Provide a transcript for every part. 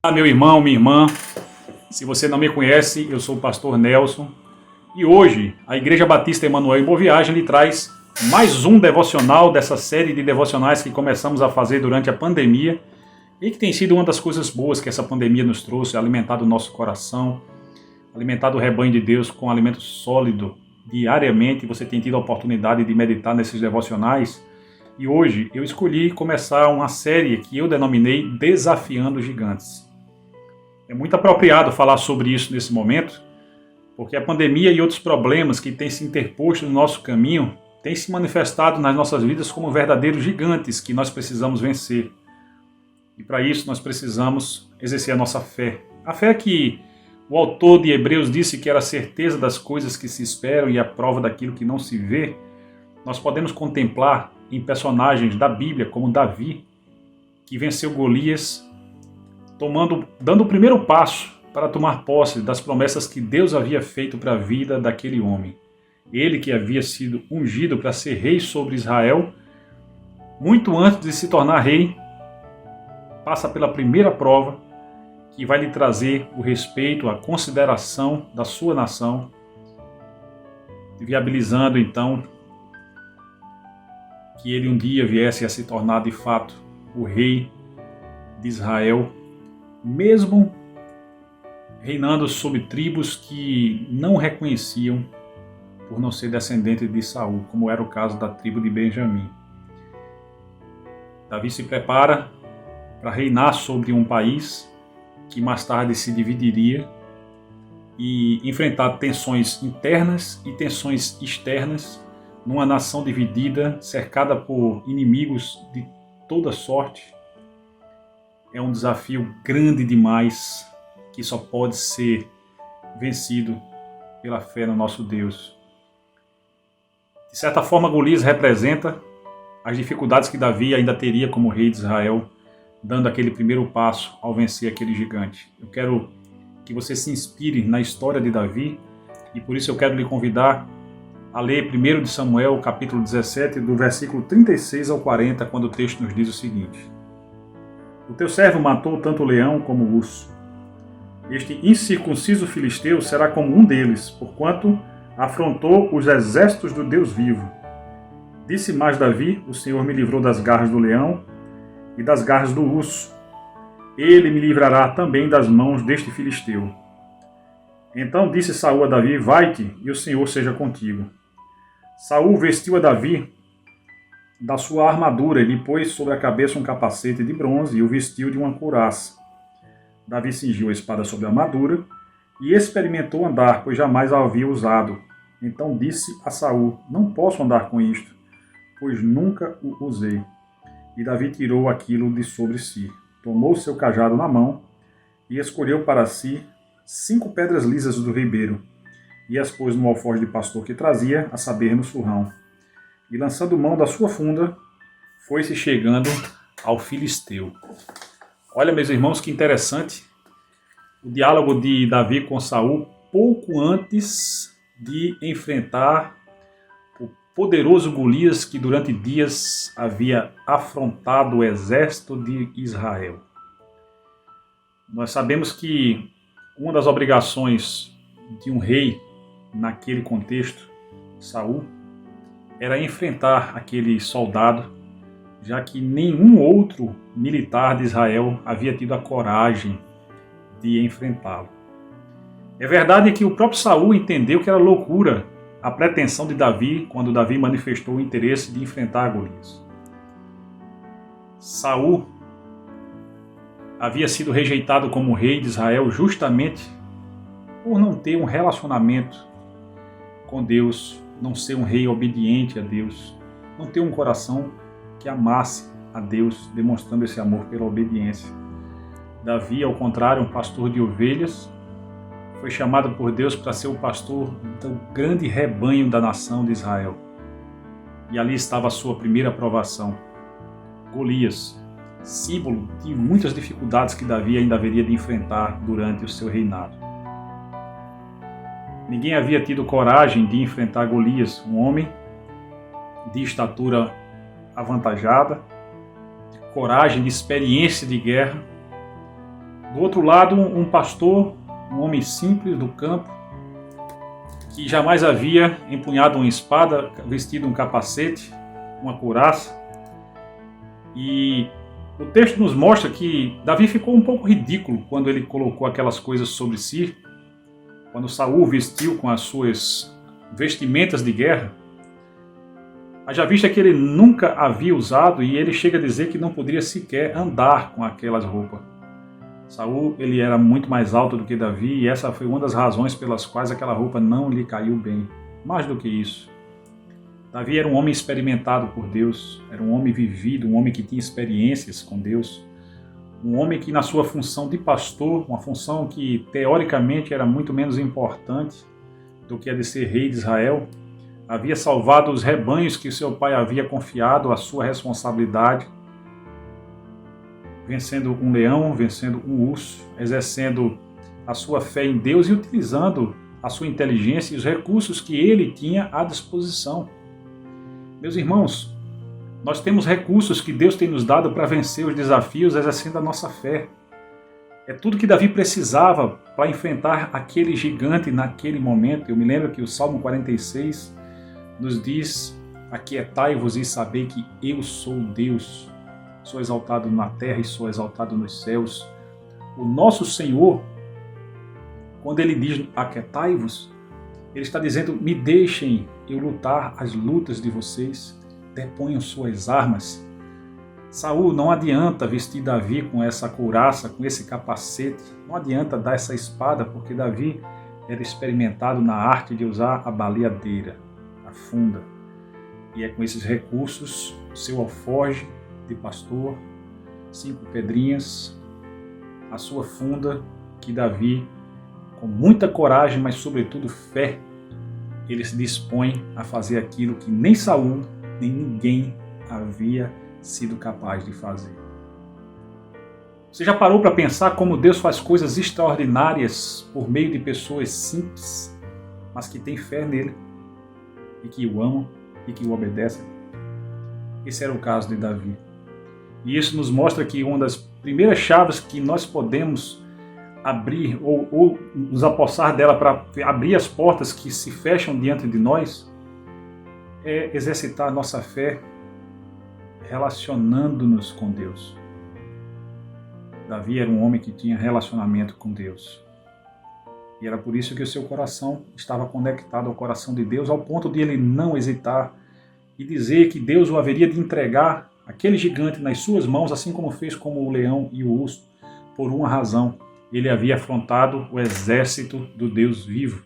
Olá, meu irmão, minha irmã. Se você não me conhece, eu sou o pastor Nelson e hoje a Igreja Batista Emanuel em Boa Viagem lhe traz mais um devocional dessa série de devocionais que começamos a fazer durante a pandemia e que tem sido uma das coisas boas que essa pandemia nos trouxe, alimentado o nosso coração, alimentado o rebanho de Deus com alimento sólido diariamente. Você tem tido a oportunidade de meditar nesses devocionais e hoje eu escolhi começar uma série que eu denominei Desafiando Gigantes. É muito apropriado falar sobre isso nesse momento, porque a pandemia e outros problemas que têm se interposto no nosso caminho têm se manifestado nas nossas vidas como verdadeiros gigantes que nós precisamos vencer. E para isso nós precisamos exercer a nossa fé. A fé que o autor de Hebreus disse que era a certeza das coisas que se esperam e a prova daquilo que não se vê. Nós podemos contemplar em personagens da Bíblia como Davi, que venceu Golias, dando o primeiro passo para tomar posse das promessas que Deus havia feito para a vida daquele homem. Ele que havia sido ungido para ser rei sobre Israel, muito antes de se tornar rei, passa pela primeira prova que vai lhe trazer o respeito, a consideração da sua nação, viabilizando então que ele um dia viesse a se tornar de fato o rei de Israel, mesmo reinando sobre tribos que não reconheciam por não ser descendente de Saul, como era o caso da tribo de Benjamim. Davi se prepara para reinar sobre um país que mais tarde se dividiria e enfrentar tensões internas e tensões externas numa nação dividida, cercada por inimigos de toda sorte. É um desafio grande demais que só pode ser vencido pela fé no nosso Deus. De certa forma, Golias representa as dificuldades que Davi ainda teria como rei de Israel, dando aquele primeiro passo ao vencer aquele gigante. Eu quero que você se inspire na história de Davi e por isso eu quero lhe convidar a ler 1 de Samuel, capítulo 17, do versículo 36 ao 40, quando o texto nos diz o seguinte: O teu servo matou tanto o leão como o urso. Este incircunciso filisteu será como um deles, porquanto afrontou os exércitos do Deus vivo. Disse mais Davi: O Senhor me livrou das garras do leão e das garras do urso. Ele me livrará também das mãos deste filisteu. Então disse Saul a Davi: Vai-te, e o Senhor seja contigo. Saul vestiu a Davi da sua armadura e lhe pôs sobre a cabeça um capacete de bronze e o vestiu de uma couraça. Davi cingiu a espada sobre a armadura e experimentou andar, pois jamais a havia usado. Então disse a Saul: Não posso andar com isto, pois nunca o usei. E Davi tirou aquilo de sobre si, tomou seu cajado na mão e escolheu para si 5 pedras lisas do ribeiro e as pôs no alforje de pastor que trazia, a saber, no surrão. E lançando mão da sua funda, foi-se chegando ao filisteu. Olha, meus irmãos, que interessante o diálogo de Davi com Saul pouco antes de enfrentar o poderoso Golias que durante dias havia afrontado o exército de Israel. Nós sabemos que uma das obrigações de um rei naquele contexto, Saul, era enfrentar aquele soldado, já que nenhum outro militar de Israel havia tido a coragem de enfrentá-lo. É verdade que o próprio Saul entendeu que era loucura a pretensão de Davi quando Davi manifestou o interesse de enfrentar Golias. Saul havia sido rejeitado como rei de Israel justamente por não ter um relacionamento com Deus, não ser um rei obediente a Deus, não ter um coração que amasse a Deus, demonstrando esse amor pela obediência. Davi, ao contrário, um pastor de ovelhas, foi chamado por Deus para ser o pastor do grande rebanho da nação de Israel. E ali estava a sua primeira provação. Golias, símbolo de muitas dificuldades que Davi ainda haveria de enfrentar durante o seu reinado. Ninguém havia tido coragem de enfrentar Golias, um homem de estatura avantajada, de coragem, de experiência de guerra, Do outro lado, um pastor, um homem simples do campo, que jamais havia empunhado uma espada, vestido um capacete, uma couraça. E o texto nos mostra que Davi ficou um pouco ridículo quando ele colocou aquelas coisas sobre si, quando Saul vestiu com as suas vestimentas de guerra. Haja vista que ele nunca havia usado, e ele chega a dizer que não poderia sequer andar com aquelas roupas. Saul, ele era muito mais alto do que Davi, e essa foi uma das razões pelas quais aquela roupa não lhe caiu bem. Mais do que isso, Davi era um homem experimentado por Deus, era um homem vivido, um homem que tinha experiências com Deus, um homem que na sua função de pastor, uma função que teoricamente era muito menos importante do que a de ser rei de Israel, havia salvado os rebanhos que seu pai havia confiado à sua responsabilidade, vencendo um leão, vencendo um urso, exercendo a sua fé em Deus e utilizando a sua inteligência e os recursos que ele tinha à disposição. Meus irmãos, nós temos recursos que Deus tem nos dado para vencer os desafios exercendo a nossa fé. É tudo que Davi precisava para enfrentar aquele gigante naquele momento. Eu me lembro que o Salmo 46 nos diz: aquietai-vos e sabei que eu sou Deus. Sou exaltado na terra e sou exaltado nos céus. O nosso Senhor, quando ele diz aquietai-vos, ele está dizendo: me deixem eu lutar as lutas de vocês, deponham suas armas. Saul, não adianta vestir Davi com essa couraça, com esse capacete, não adianta dar essa espada, porque Davi era experimentado na arte de usar a baleadeira, a funda. E é com esses recursos, seu alforje de pastor, 5 pedrinhas, a sua funda, que Davi, com muita coragem, mas sobretudo fé, ele se dispõe a fazer aquilo que nem Saul, nem ninguém havia sido capaz de fazer. Você já parou para pensar como Deus faz coisas extraordinárias por meio de pessoas simples, mas que têm fé nele, e que o amam e que o obedecem? Esse era o caso de Davi. E isso nos mostra que uma das primeiras chaves que nós podemos abrir ou nos apossar dela para abrir as portas que se fecham diante de nós é exercitar a nossa fé relacionando-nos com Deus. Davi era um homem que tinha relacionamento com Deus. E era por isso que o seu coração estava conectado ao coração de Deus, ao ponto de ele não hesitar e dizer que Deus o haveria de entregar aquele gigante nas suas mãos, assim como fez com o leão e o urso, por uma razão: ele havia afrontado o exército do Deus vivo.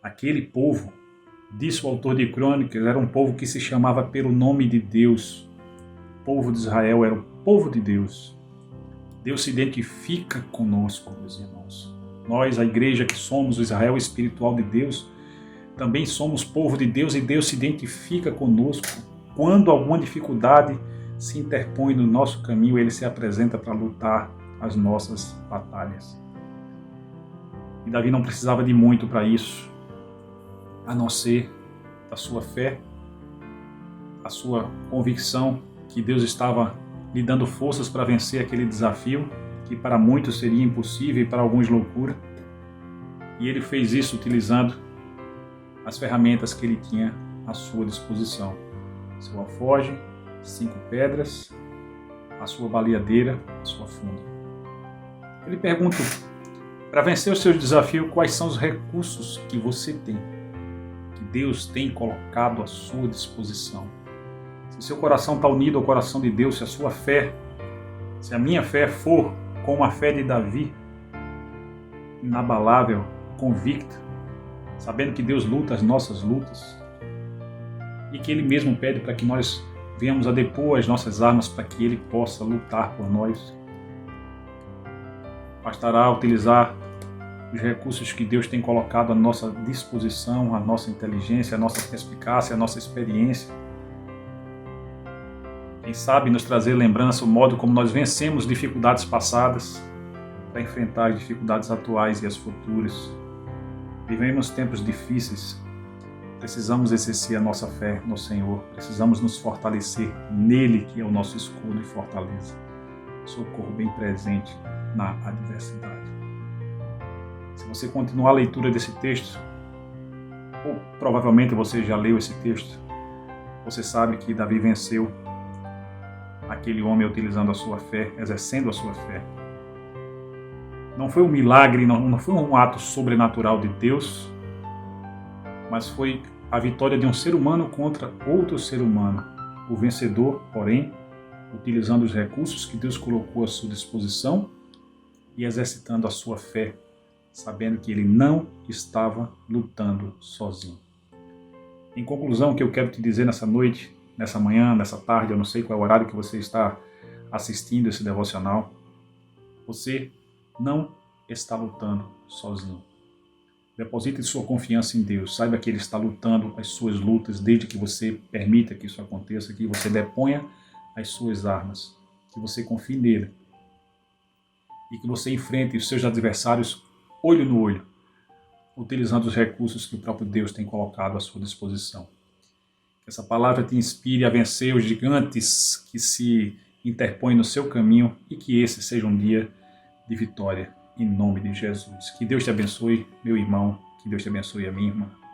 Aquele povo, disse o autor de Crônicas, era um povo que se chamava pelo nome de Deus. O povo de Israel era o povo de Deus. Deus se identifica conosco, meus irmãos. Nós, a igreja que somos o Israel espiritual de Deus, também somos povo de Deus, e Deus se identifica conosco. Quando alguma dificuldade se interpõe no nosso caminho, ele se apresenta para lutar as nossas batalhas. E Davi não precisava de muito para isso, a não ser da sua fé, a sua convicção que Deus estava lhe dando forças para vencer aquele desafio, que para muitos seria impossível e para alguns loucura. E ele fez isso utilizando as ferramentas que ele tinha à sua disposição: seu alforje, 5 pedras, a sua baleadeira, a sua funda. Ele pergunta: para vencer o seu desafio, quais são os recursos que você tem, que Deus tem colocado à sua disposição? Se seu coração está unido ao coração de Deus, se a sua fé, se a minha fé for como a fé de Davi, inabalável, convicta, sabendo que Deus luta as nossas lutas e que Ele mesmo pede para que nós venhamos a depor as nossas armas para que Ele possa lutar por nós, bastará utilizar os recursos que Deus tem colocado à nossa disposição, a nossa inteligência, a nossa perspicácia, a nossa experiência. Quem sabe nos trazer lembrança o modo como nós vencemos dificuldades passadas para enfrentar as dificuldades atuais e as futuras. Vivemos tempos difíceis. Precisamos exercer a nossa fé no Senhor. Precisamos nos fortalecer nele, que é o nosso escudo e fortaleza. Socorro bem presente na adversidade. Se você continuar a leitura desse texto, ou provavelmente você já leu esse texto, você sabe que Davi venceu aquele homem utilizando a sua fé, exercendo a sua fé. Não foi um milagre, não foi um ato sobrenatural de Deus, mas foi a vitória de um ser humano contra outro ser humano. O vencedor, porém, utilizando os recursos que Deus colocou à sua disposição e exercitando a sua fé, sabendo que ele não estava lutando sozinho. Em conclusão, o que eu quero te dizer nessa noite, nessa manhã, nessa tarde, eu não sei qual é o horário que você está assistindo esse devocional, você não está lutando sozinho. Deposite sua confiança em Deus. Saiba que Ele está lutando as suas lutas desde que você permita que isso aconteça, que você deponha as suas armas, que você confie nele e que você enfrente os seus adversários olho no olho, utilizando os recursos que o próprio Deus tem colocado à sua disposição. Que essa palavra te inspire a vencer os gigantes que se interpõem no seu caminho e que esse seja um dia de vitória, em nome de Jesus. Que Deus te abençoe, meu irmão, que Deus te abençoe a minha irmã.